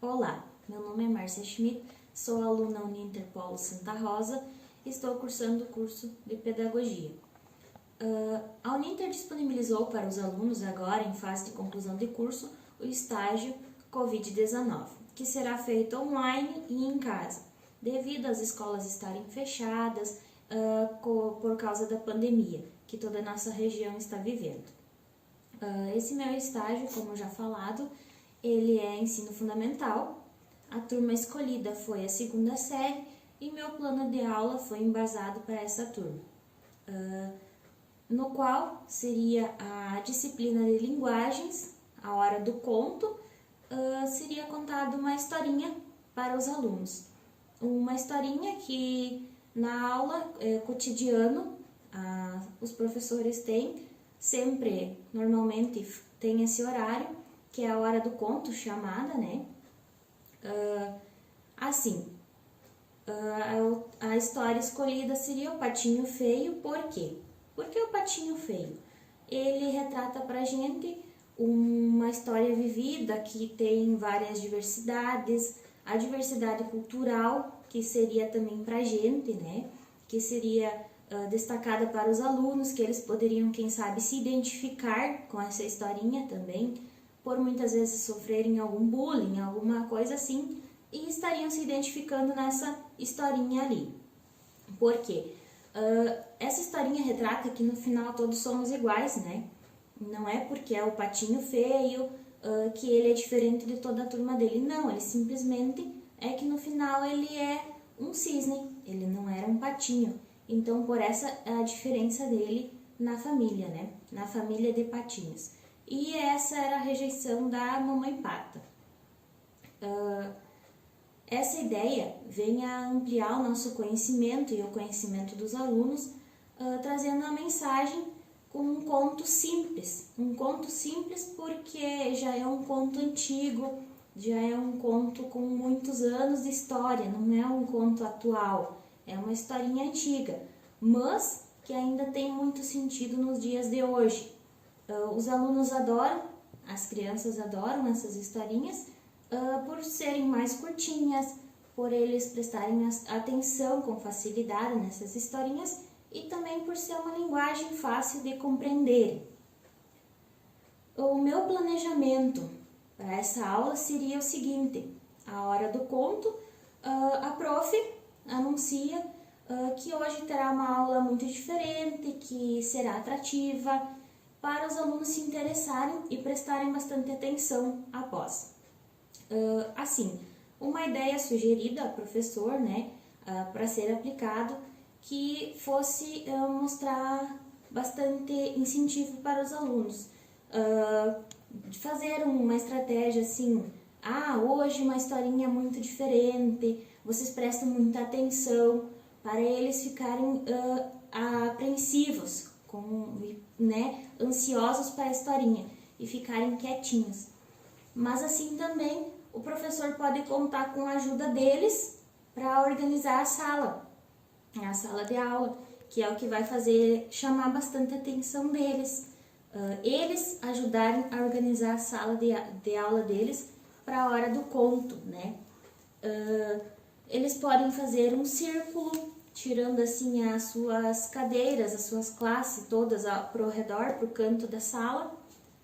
Olá, meu nome é Márcia Schmidt, sou aluna Uninter Polo Santa Rosa e estou cursando o curso de Pedagogia. A Uninter disponibilizou para os alunos, agora em fase de conclusão de curso, o estágio Covid-19, que será feito online e em casa, devido às escolas estarem fechadas por causa da pandemia que toda a nossa região está vivendo. Esse meu estágio, como já falado, ele é ensino fundamental. A turma escolhida foi a segunda série e meu plano de aula foi embasado para essa turma, no qual seria a disciplina de linguagens, a hora do conto, seria contada uma historinha para os alunos. Uma historinha que na aula cotidiano os professores têm, sempre, normalmente tem esse horário, que é a hora do conto, chamada, né? A história escolhida seria o Patinho Feio. Por quê? Porque o Patinho Feio, ele retrata pra gente uma história vivida que tem várias diversidades, a diversidade cultural, que seria também pra gente, né? Que seria destacada para os alunos, que eles poderiam, quem sabe, se identificar com essa historinha também, por muitas vezes sofrerem algum bullying, alguma coisa assim, e estariam se identificando nessa historinha ali. Por quê? Essa historinha retrata que no final todos somos iguais, né? Não é porque é o Patinho Feio que ele é diferente de toda a turma dele, não, ele simplesmente é que no final ele é um cisne, ele não era um patinho. Então, por essa a diferença dele na família, né? Na família de patinhos. E essa era a rejeição da mamãe pata. Essa ideia vem a ampliar o nosso conhecimento e o conhecimento dos alunos, trazendo a mensagem com um conto simples. Um conto simples porque já é um conto antigo, já é um conto com muitos anos de história, não é um conto atual, é uma historinha antiga, mas que ainda tem muito sentido nos dias de hoje. Os alunos adoram, as crianças adoram essas historinhas, por serem mais curtinhas, por eles prestarem atenção com facilidade nessas historinhas e também por ser uma linguagem fácil de compreender. O meu planejamento para essa aula seria o seguinte: a hora do conto, a prof anuncia que hoje terá uma aula muito diferente, que será atrativa, para os alunos se interessarem e prestarem bastante atenção após. Assim, uma ideia sugerida ao professor, né, para ser aplicado, que fosse mostrar bastante incentivo para os alunos, fazer uma estratégia assim: hoje uma historinha muito diferente, vocês prestam muita atenção, para eles ficarem apreensivos, né, ansiosos para a historinha e ficarem quietinhos. Mas assim também o professor pode contar com a ajuda deles para organizar a sala de aula, que é o que vai fazer chamar bastante atenção deles. Eles ajudarem a organizar a sala de aula deles para a hora do conto, né? Eles podem fazer um círculo, tirando assim as suas cadeiras, as suas classes todas para o redor, para o canto da sala,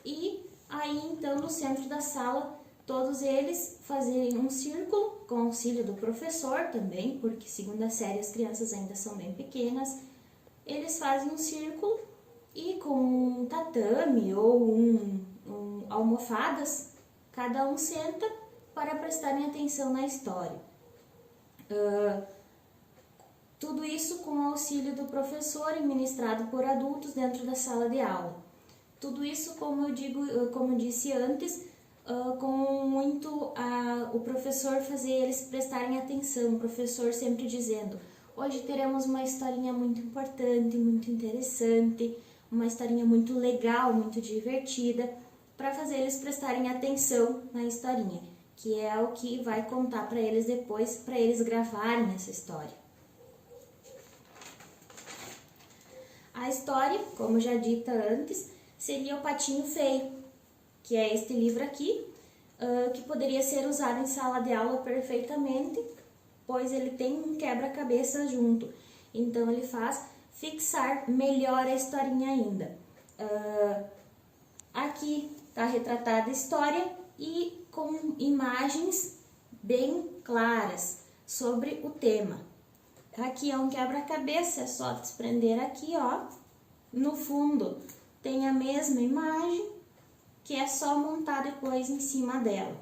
e aí então no centro da sala todos eles fazerem um círculo com auxílio do professor também, porque segunda série as crianças ainda são bem pequenas. Eles fazem um círculo e com um tatame ou almofadas, cada um senta para prestarem atenção na história. Tudo isso com o auxílio do professor e ministrado por adultos dentro da sala de aula. Tudo isso, como disse antes, com muito o professor fazer eles prestarem atenção, o professor sempre dizendo: hoje teremos uma historinha muito importante, muito interessante, uma historinha muito legal, muito divertida, para fazer eles prestarem atenção na historinha, que é o que vai contar para eles depois, para eles gravarem essa história. A história, como já dita antes, seria o Patinho Feio, que é este livro aqui. que poderia ser usado em sala de aula perfeitamente, pois ele tem um quebra-cabeça junto. Então ele faz fixar melhor a historinha ainda. Aqui está retratada a história e com imagens bem claras sobre o tema. Aqui é um quebra-cabeça, é só desprender aqui, ó. No fundo tem a mesma imagem, que é só montar depois em cima dela.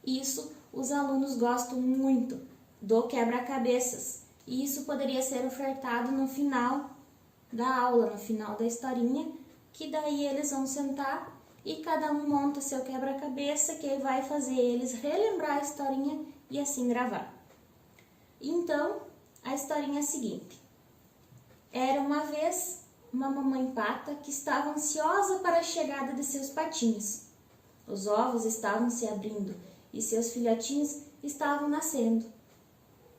Isso os alunos gostam muito do quebra-cabeças. E isso poderia ser ofertado no final da aula, no final da historinha, que daí eles vão sentar e cada um monta seu quebra-cabeça, que vai fazer eles relembrar a historinha e assim gravar. Então, a historinha é a seguinte. Era uma vez uma mamãe pata que estava ansiosa para a chegada de seus patinhos. Os ovos estavam se abrindo e seus filhotinhos estavam nascendo.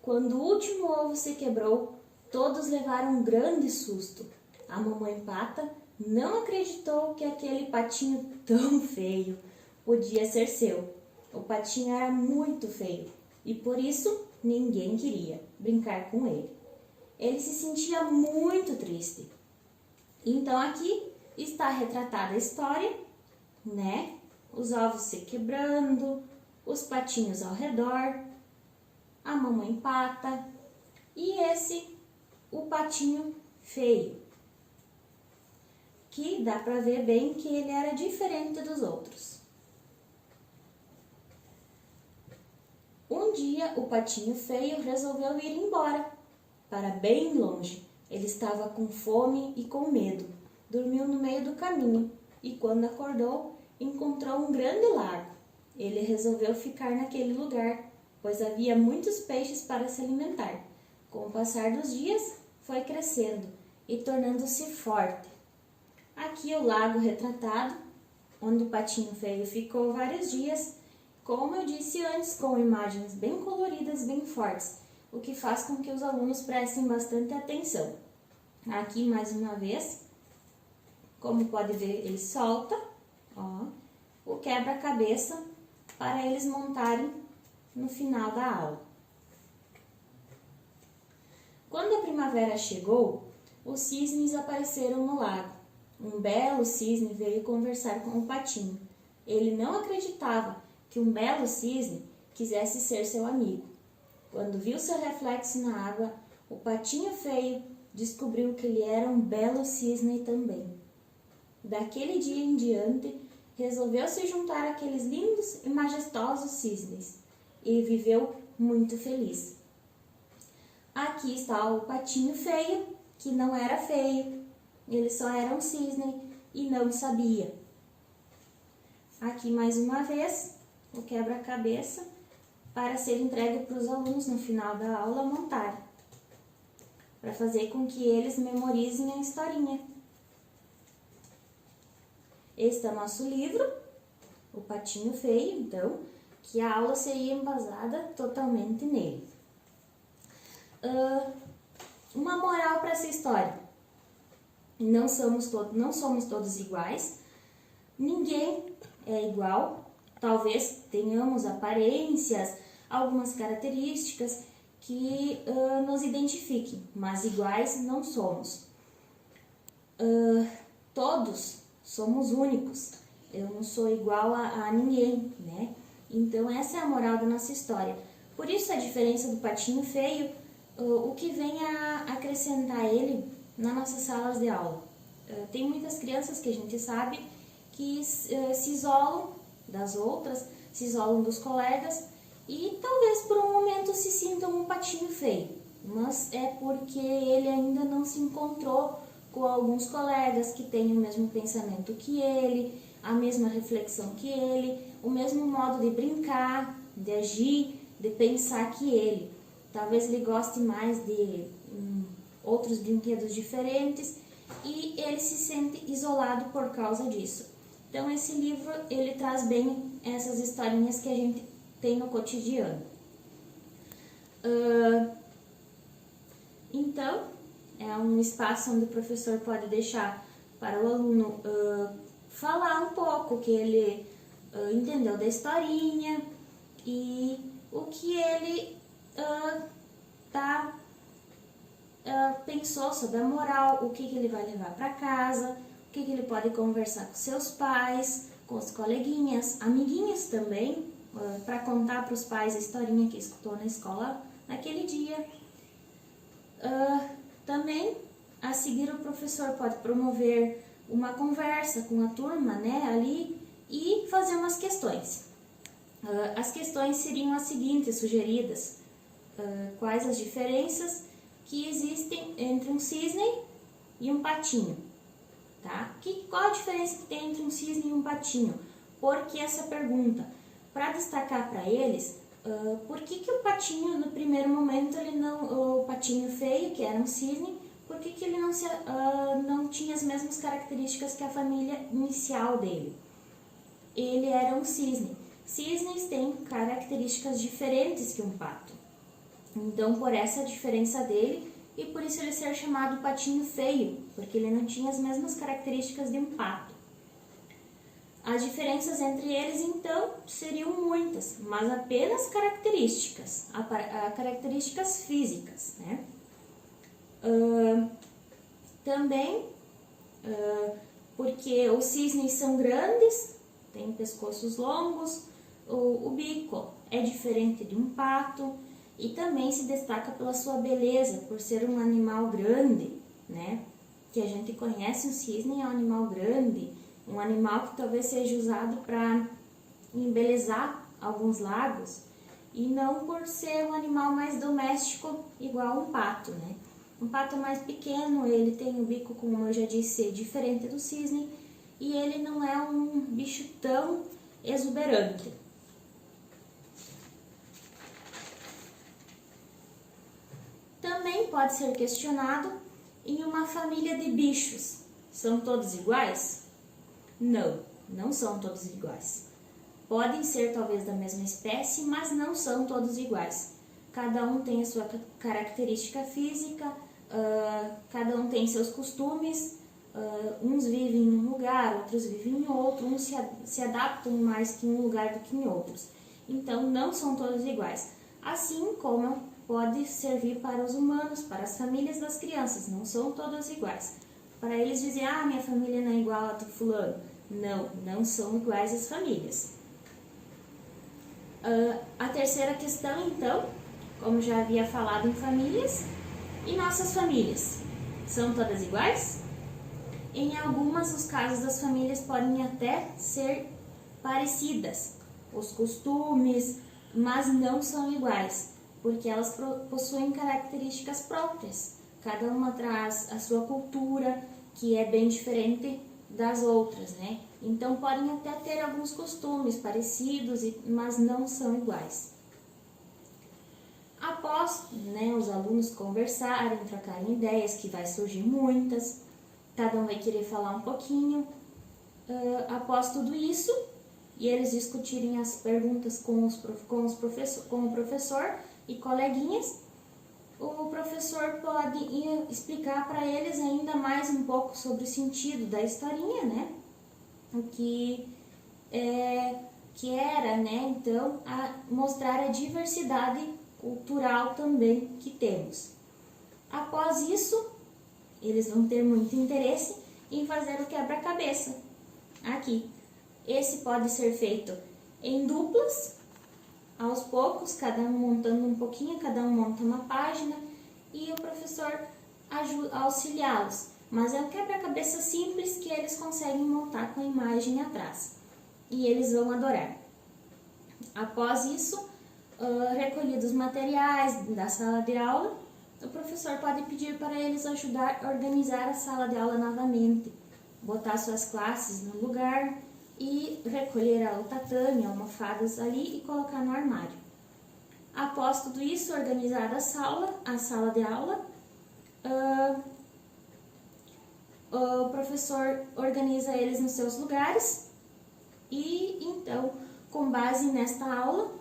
Quando o último ovo se quebrou, todos levaram um grande susto. A mamãe pata não acreditou que aquele patinho tão feio podia ser seu. O patinho era muito feio e por isso ninguém queria brincar com ele. Ele se sentia muito triste. Então aqui está retratada a história, né? Os ovos se quebrando, os patinhos ao redor, a mamãe pata e o patinho feio, que dá para ver bem que ele era diferente dos outros. Um dia o patinho feio resolveu ir embora, para bem longe. Ele estava com fome e com medo. Dormiu no meio do caminho e quando acordou, encontrou um grande lago. Ele resolveu ficar naquele lugar, pois havia muitos peixes para se alimentar. Com o passar dos dias, foi crescendo e tornando-se forte. Aqui o lago retratado, onde o patinho feio ficou vários dias, como eu disse antes, com imagens bem coloridas, bem fortes, o que faz com que os alunos prestem bastante atenção. Aqui, mais uma vez, como pode ver, ele solta, ó, o quebra-cabeça para eles montarem no final da aula. Quando a primavera chegou, os cisnes apareceram no lago. Um belo cisne veio conversar com o patinho. Ele não acreditava que um belo cisne quisesse ser seu amigo. Quando viu seu reflexo na água, o patinho feio descobriu que ele era um belo cisne também. Daquele dia em diante, resolveu se juntar àqueles lindos e majestosos cisnes e viveu muito feliz. Aqui está o patinho feio, que não era feio, ele só era um cisne e não sabia. Aqui mais uma vez, o quebra-cabeça para ser entregue para os alunos no final da aula montarem, para fazer com que eles memorizem a historinha. Este é o nosso livro, O Patinho Feio, então, que a aula seria embasada totalmente nele. Uma moral para essa história. Não somos todos iguais, ninguém é igual, talvez tenhamos aparências, algumas características que nos identifiquem, mas iguais não somos. Todos somos únicos, eu não sou igual a ninguém, né? Então essa é a moral da nossa história. Por isso a diferença do patinho feio, o que vem a acrescentar ele nas nossas salas de aula. Tem muitas crianças que a gente sabe que se isolam das outras, se isolam dos colegas e talvez por um momento se sintam um patinho feio, mas é porque ele ainda não se encontrou com alguns colegas que têm o mesmo pensamento que ele, a mesma reflexão que ele, o mesmo modo de brincar, de agir, de pensar que ele. Talvez ele goste mais de outros brinquedos diferentes e ele se sente isolado por causa disso. Então esse livro ele traz bem essas historinhas que a gente tem no cotidiano. Então é um espaço onde o professor pode deixar para o aluno falar um pouco, que ele entendeu da historinha e o que ele pensou sobre a moral, o que ele vai levar para casa, o que ele pode conversar com seus pais, com os coleguinhas, amiguinhos também, para contar para os pais a historinha que escutou na escola naquele dia. Também, a seguir, o professor pode promover uma conversa com a turma, né, ali, e fazer umas questões. As questões seriam as seguintes sugeridas: quais as diferenças que existem entre um cisne e um patinho, tá? Qual a diferença que tem entre um cisne e um patinho? Por que essa pergunta? Para destacar para eles, por que o patinho, no primeiro momento, ele não, o patinho feio, que era um cisne, por que ele não tinha as mesmas características que a família inicial dele? Ele era um cisne. Cisnes têm características diferentes que um pato. Então, por essa diferença dele, e por isso ele ser chamado patinho feio, porque ele não tinha as mesmas características de um pato. As diferenças entre eles, então, seriam muitas, mas apenas características, características físicas, né? Também, porque os cisnes são grandes, têm pescoços longos, o bico é diferente de um pato e também se destaca pela sua beleza, por ser um animal grande, né? Que a gente conhece, o cisne é um animal grande, um animal que talvez seja usado para embelezar alguns lagos e não por ser um animal mais doméstico igual um pato, né? Um pato mais pequeno, ele tem o bico, como eu já disse, diferente do cisne e ele não é um bicho tão exuberante. Também pode ser questionado em uma família de bichos. São todos iguais? Não, não são todos iguais. Podem ser talvez da mesma espécie, mas não são todos iguais. Cada um tem a sua característica física, cada um tem seus costumes, uns vivem em um lugar, outros vivem em outro, uns se adaptam mais que em um lugar do que em outros. Então, não são todos iguais. Assim como pode servir para os humanos, para as famílias das crianças, não são todas iguais. Para eles dizem, minha família não é igual a do fulano. Não, não são iguais as famílias. A terceira questão, então, como já havia falado em famílias, e nossas famílias? São todas iguais? Em algumas, os casos das famílias podem até ser parecidas, os costumes, mas não são iguais, porque elas possuem características próprias. Cada uma traz a sua cultura, que é bem diferente das outras, né? Então, podem até ter alguns costumes parecidos, mas não são iguais. Após, os alunos conversarem, trocarem ideias, que vai surgir muitas, cada um vai querer falar um pouquinho. Após tudo isso, e eles discutirem as perguntas com o professor e coleguinhas, o professor pode explicar para eles ainda mais um pouco sobre o sentido da historinha, né? O que era, né? Então, mostrar a diversidade cultural também que temos. Após isso, eles vão ter muito interesse em fazer o quebra-cabeça aqui. Esse pode ser feito em duplas, aos poucos, cada um montando um pouquinho, cada um monta uma página e o professor auxiliá-los. Mas é um quebra-cabeça simples que eles conseguem montar com a imagem atrás e eles vão adorar. Após isso, recolhidos os materiais da sala de aula, o professor pode pedir para eles ajudar a organizar a sala de aula novamente, botar suas classes no lugar e recolher o tatame, almofadas ali e colocar no armário. Após tudo isso, organizada a sala de aula, o professor organiza eles nos seus lugares e então, com base nesta aula,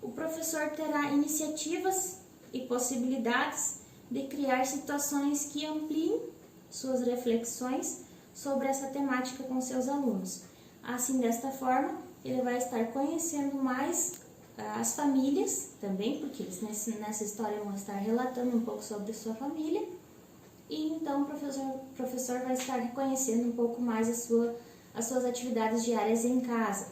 o professor terá iniciativas e possibilidades de criar situações que ampliem suas reflexões sobre essa temática com seus alunos. Assim, desta forma, ele vai estar conhecendo mais as famílias também, porque eles nessa história vão estar relatando um pouco sobre sua família, e então o professor vai estar conhecendo um pouco mais as suas atividades diárias em casa.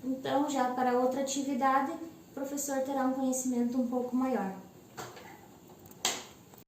Então, já para outra atividade, o professor terá um conhecimento um pouco maior.